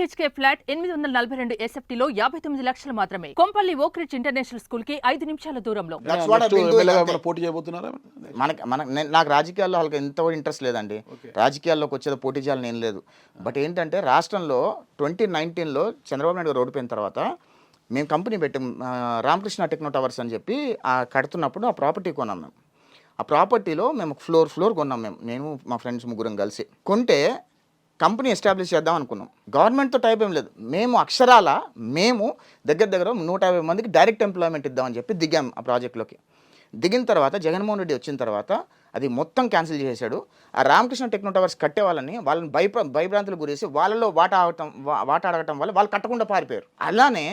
BHK flat 842 ఎస్ఎఫ్టీలో 59 లక్షలు మాత్రమే. Kompally Oakridge international school కి 5 నిమిషాల దూరంలో. పోటీ చేయబోతున్నారా? నాకు రాజకీయాల్లో వాళ్ళకి ఎంత ఇంట్రెస్ట్ లేదండి. రాజకీయాల్లోకి వచ్చేది పోటీ చేయాలని ఏం లేదు. బట్ ఏంటంటే రాష్ట్రంలో 2019లో చంద్రబాబు నాయుడు గారు ఓడిపోయిన తర్వాత మేము కంపెనీ పెట్టాం, రామకృష్ణ టెక్నో టవర్స్ అని చెప్పి కడుతున్నప్పుడు ఆ ప్రాపర్టీ కొన్నాం. మేము ఆ ప్రాపర్టీలో మేము ఫ్లోర్ కొన్నాం. నేను మా ఫ్రెండ్స్ ముగ్గురం కలిసి కొంటే కంపెనీ ఎస్టాబ్లిష్ చేద్దాం అనుకున్నాం. గవర్నమెంట్తో టైప్ ఏం లేదు. మేము దగ్గర 150 మందికి డైరెక్ట్ ఎంప్లాయ్మెంట్ ఇద్దామని చెప్పి దిగాం ఆ ప్రాజెక్ట్లోకి. దిగిన తర్వాత జగన్మోహన్ రెడ్డి వచ్చిన తర్వాత అది మొత్తం క్యాన్సిల్ చేశాడు. ఆ రామకృష్ణ టెక్నో టవర్స్ కట్టే వాళ్ళని భయభ్రాంతులు గురేసి వాళ్ళలో వాటా అడగటం వల్ల వాళ్ళు కట్టకుండా పారిపోయారు. అలానే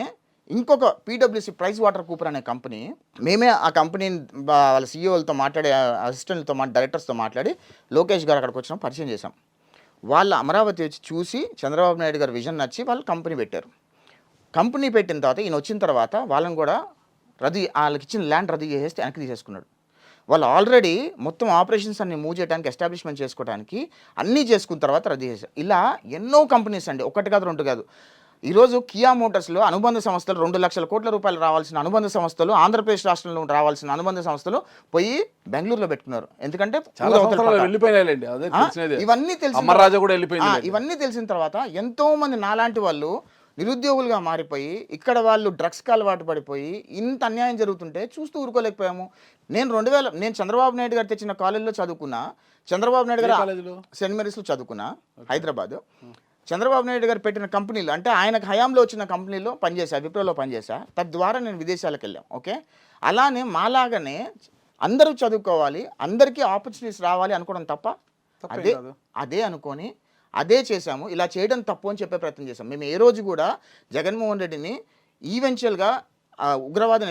ఇంకొక PwC ప్రైస్ వాటర్ కూపర్ అనే కంపెనీ, మేమే ఆ కంపెనీని వాళ్ళ సీఈఓలతో మాట్లాడి, అసిస్టెంట్లతో డైరెక్టర్స్తో మాట్లాడి లోకేష్ గారు అక్కడికి వచ్చినాం, పరిచయం చేశాం. వాళ్ళు అమరావతి వచ్చి చూసి చంద్రబాబు నాయుడు గారు విజన్ నచ్చి వాళ్ళు కంపెనీ పెట్టారు. కంపెనీ పెట్టిన తర్వాత ఈయన వచ్చిన తర్వాత వాళ్ళని కూడా వాళ్ళకి ఇచ్చిన ల్యాండ్ రద్దు చేసేస్తే వెనక్కి తీసేసుకున్నాడు. వాళ్ళు ఆల్రెడీ మొత్తం ఆపరేషన్స్ అన్ని మూవ్ చేయడానికి, ఎస్టాబ్లిష్మెంట్ చేసుకోవడానికి అన్నీ చేసుకున్న తర్వాత రద్దు చేశారు. ఇలా ఎన్నో కంపెనీస్ అండి, ఒకటి కాదు రెండు కాదు. ఈరోజు కియా మోటార్స్లో అనుబంధ సంస్థలు 2 లక్షల కోట్ల రూపాయలు రావాల్సిన అనుబంధ సంస్థలు, ఆంధ్రప్రదేశ్ రాష్ట్రంలో రావాల్సిన అనుబంధ సంస్థలు పోయి బెంగళూరులో పెట్టుకున్నారు. ఎందుకంటే ఇవన్నీ తెలిసిన తర్వాత ఎంతో మంది నాలాంటి వాళ్ళు నిరుద్యోగులుగా మారిపోయి ఇక్కడ వాళ్ళు డ్రగ్స్కి అలవాటు పడిపోయి ఇంత అన్యాయం జరుగుతుంటే చూస్తూ ఊరుకోలేకపోయాము. నేను చంద్రబాబు నాయుడు గారు తెచ్చిన కాలేజీలో చదువుకున్నా, చంద్రబాబు నాయుడు గారు సెయింట్ మేరీస్లో చదువుకున్నా, హైదరాబాద్. చంద్రబాబు నాయుడు గారు పెట్టిన కంపెనీలు అంటే ఆయనకు హయాంలో వచ్చిన కంపెనీలో పనిచేశా, విప్రోలో పనిచేశా. తద్వారా నేను విదేశాలకు వెళ్ళాం. ఓకే, అలానే మాలాగానే అందరూ చదువుకోవాలి, అందరికీ ఆపర్చునిటీస్ రావాలి అనుకోవడం తప్ప అదే అనుకొని అదే చేశాము. ఇలా చేయడం తప్పు అని చెప్పే ప్రయత్నం చేశాం. మేము ఏ రోజు కూడా జగన్మోహన్ రెడ్డిని ఈవెన్చువల్గా ఉగ్రవాదం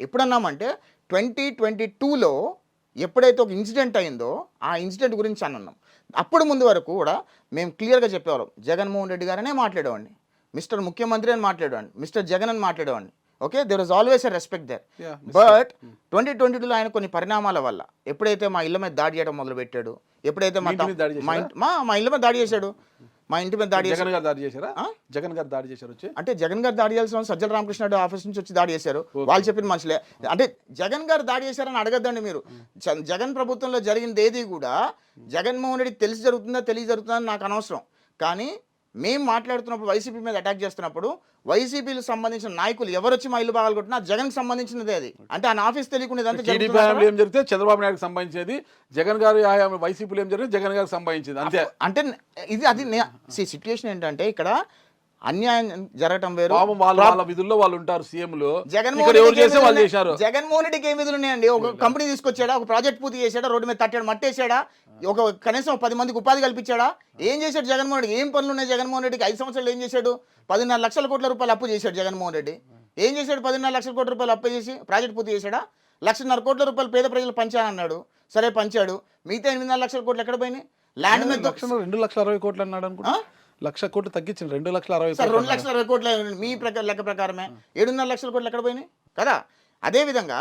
ఎప్పుడన్నామంటే 2022లో ఎప్పుడైతే ఒక ఇన్సిడెంట్ అయిందో ఆ ఇన్సిడెంట్ గురించి అన్నాం. అప్పుడు ముందు వరకు కూడా మేము క్లియర్గా చెప్పేవాళ్ళం, జగన్మోహన్ రెడ్డి గారనే మాట్లాడేవాడిని, మిస్టర్ ముఖ్యమంత్రి అని మాట్లాడేవాడిని, మిస్టర్ జగన్ అని మాట్లాడేవాడిని. Okay, there was always a respect there. But 2022లో ఆయన కొన్ని పరిణామాల వల్ల ఎప్పుడైతే మా ఇళ్ళ మీద దాడి చేయడం మొదలు పెట్టాడు, ఎప్పుడైతే మా ఇళ్ళ మీద దాడి చేశాడు, మా ఇంటి మీద దాడి జగన్ గారు దాడి చేశారు అంటే జగన్ గారు దాడి చేయాల్సిన సజ్జల రామకృష్ణ ఆఫీస్ నుంచి వచ్చి దాడి చేశారు. వాళ్ళు చెప్పిన మనుషులే. అంటే జగన్ గారు దాడి చేశారని అడగద్దండి మీరు. జగన్ ప్రభుత్వంలో జరిగింది ఏది కూడా జగన్మోహన్ రెడ్డి తెలిసి జరుగుతుందా తెలియ జరుగుతుందా అని నాకు అనవసరం. కానీ మేము మాట్లాడుతున్నప్పుడు వైసీపీ మీద అటాక్ చేస్తున్నప్పుడు వైసీపీకి సంబంధించిన నాయకులు ఎవరు వచ్చి మా ఇల్లు బాగాలు కొట్టినా జగన్కి సంబంధించినదే అది. అంటే ఆయన ఆఫీస్ తెలియకుండా ఏం జరిగితే చంద్రబాబు నాయుడుకి సంబంధించేది, జగన్ గారు వైసీపీలో ఏం జరిగింది జగన్ గారికి సంబంధించింది అంతే. అంటే అది సిచ్యుయేషన్ ఏంటంటే ఇక్కడ అన్యాయం జరగటం వేరు, వాళ్ళ విధుల్లో వాళ్ళు ఉంటారు. సీఎంలు జగన్మోహన్ రెడ్డికి ఏం విధులు ఉన్నాయండి? ఒక కంపెనీ తీసుకొచ్చాడా, ఒక ప్రాజెక్ట్ పూర్తి చేశాడా, రోడ్డు మీద తట్టాడు మట్టేశాడా, ఒక కనీసం 10 మందికి ఉపాధి కల్పించాడా? ఏం చేశాడు జగన్మోహన్ రెడ్డి? ఏం పనులు ఉన్నాయి జగన్మోహన్ రెడ్డికి? 5 సంవత్సరాలు ఏం చేశాడు? 14 లక్షల కోట్ల రూపాయలు అప్పు చేశాడు జగన్మోహన్ రెడ్డి. ఏం చేశాడు? 14 లక్షల కోట్ల రూపాయలు అప్పు చేసి ప్రాజెక్ట్ పూర్తి చేశాడా? 1.5 కోట్ల రూపాయలు పేద ప్రజలు పంచానన్నాడు, సరే పంచాడు. మిగతా 8 లక్షల కోట్లు ఎక్కడ పోయినాయి? ల్యాండ్ మీద 2,60,60 కోట్లు అన్నాడు అనుకుంటా. 1,00,000 కోట్లు తగ్గించింది, 2,60,60. 2,60,60 కోట్ల మీ లెక్క ప్రకారమే 7.5 లక్షల కోట్లు ఎక్కడ పోయినాయి కదా. అదేవిధంగా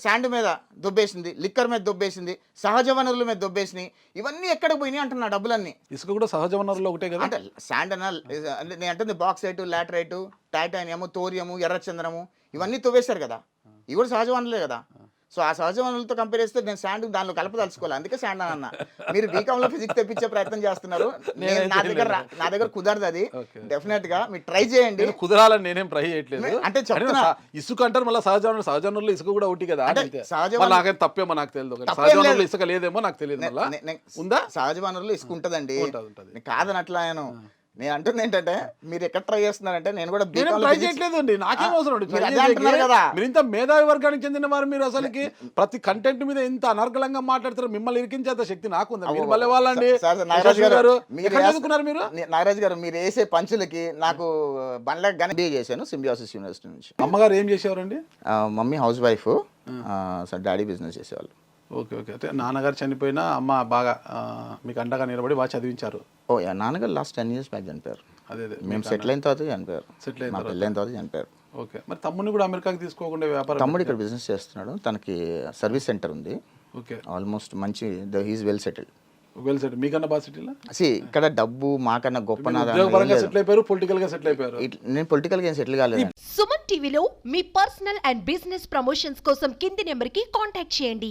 శాండ్ మీద దొబ్బేసింది, లిక్కర్ మీద దొబ్బేసింది, సహజ వనరుల మీద దొబ్బేసినాయి. ఇవన్నీ ఎక్కడికి పోయినాయి అంటున్నా డబ్బులన్నీ. ఇసుక కూడా సహజ వనరులు ఒకటే కదా. అంటే శాండ్ నేను అంటే బాక్సైట్, లాటరైట్, టైటానియము, తోరియము, ఎర్రచందనము ఇవన్నీ తవ్వేశారు కదా. ఇవి కూడా సహజ వనరులే కదా. సో ఆ సహజ వనరులతో కంపేర్ చేస్తే నేను శాండ్ దానిలో కలపదలుచుకోవాలి, అందుకే శాండ్ అని అన్న. మీరు బీకాంలో ఫిజిక్స్ తెప్పించే ప్రయత్నం చేస్తున్నారు, నా దగ్గర కుదరదు. అది డెఫినెట్ గా మీరు ట్రై చేయండి. కుదరాలని నేనేం ట్రై చేయట్లేదు. అంటే చెప్తున్నా ఇసుక అంటారు మళ్ళీ సహజ వనరులు ఇసుక కూడా ఒకటి కదా. నాకైతే తప్పేమో నాకు తెలియదు, సహజ వనరులు ఇసుక లేదేమో నాకు తెలియదు. ఉందా? సహజ వనరులు ఇసుక ఉంటదండి, కాదనట్లా నేను అంటుంది ఏంటంటే మీరు ఎక్కడ ట్రై చేస్తున్నారంటే నేను కూడా ట్రై చేయట్లేదు అండి. నాకేం అవసరం కదా. మీరు ఇంత మేధావి వర్గానికి చెందిన వారు, మీరు అసలుకి ప్రతి కంటెంట్ మీద ఇంత అనర్గళంగా మాట్లాడతారు. మిమ్మల్ని ఇరికించేంత శక్తి నాకుంది. మీరు వాళ్ళండి నాగరాజు గారు మీరు వేసే పంచులకి నాకు బండ్లకు గని బీ చేశాను సింబియోసిస్ యూనివర్సిటీ నుంచి. అమ్మగారు ఏం చేసేవారండి? Mummy housewife, daddy business చేసేవాళ్ళు. Okay okay. అంటే నాన్నగారు చనిపోయినా అమ్మ బాగా మీకు అండగా నిలబడి బాగా చదివించారు. నాన్నగారు లాస్ట్ 10 years బ్యాక్ చనిపోయారు. అదే మేము సెటిల్ అయిన తర్వాత చనిపోయారు. పెళ్ళైన తర్వాత చనిపోయారు. ఓకే. మరి తమ్ముడిని కూడా అమెరికాకి తీసుకోకుండా వ్యాపారం? తమ్ముడు ఇక్కడ బిజినెస్ చేస్తున్నాడు, తనకి సర్వీస్ సెంటర్ ఉంది. ఓకే. ఆల్మోస్ట్ మంచి he's well settled. Well set మీకన్నా బాగా సిటీలో ఇక్కడ డబ్బు మాకన్నా గొప్ప ఉద్యోగపరంగా సెటిల్ అయిపోయారు, పొలిటికల్ గా సెటిల్ అయిపోయారు. నేను పొలిటికల్గా ఏం సెటిల్ కాలేదు. సుమన్ టీవీలో మీ పర్సనల్ అండ్ బిజినెస్ ప్రమోషన్స్ కోసం కింది నెంబర్కి కాంటాక్ట్ చేయండి.